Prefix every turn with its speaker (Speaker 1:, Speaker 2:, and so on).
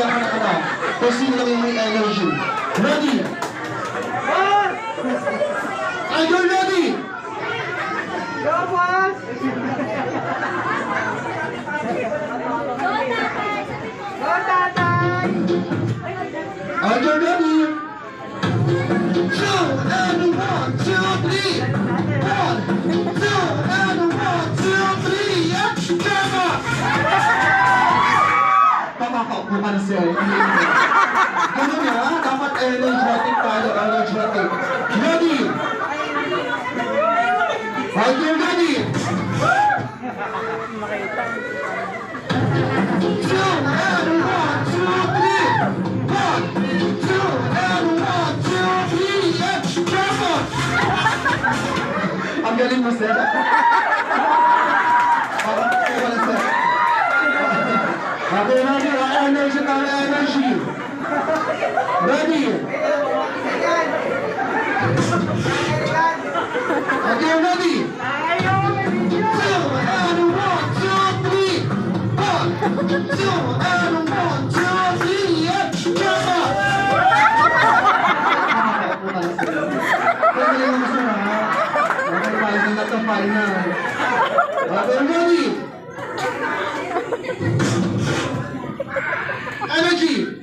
Speaker 1: ka na ka na. Kung sino lang yung may energy. Ready? Are you ready?
Speaker 2: Go, boss! Go, tatay!
Speaker 1: Are you ready? 2 and 1, 2, 3. 1, 2 and 1, 2, 3. Yeah, come on! Papakaupo ka na siya. Ganun na, dapat energetic tayo, energetic. Ready? Are you ready? 2 and 1, 2, 3. 1, 2 and 1, 2, 3. Yeah, come on! Ang galing mo, sir. Papakaupo ka na, sir. Okay, ready? Energy tayo, energy. Ready? Okay, ready? 2 and 1, 2, 3. 1, 2 and 1, 2, 3. Yeah, come on! Pagaling mo sa mga. Okay, final na ito, final. Okay, ready? Energy!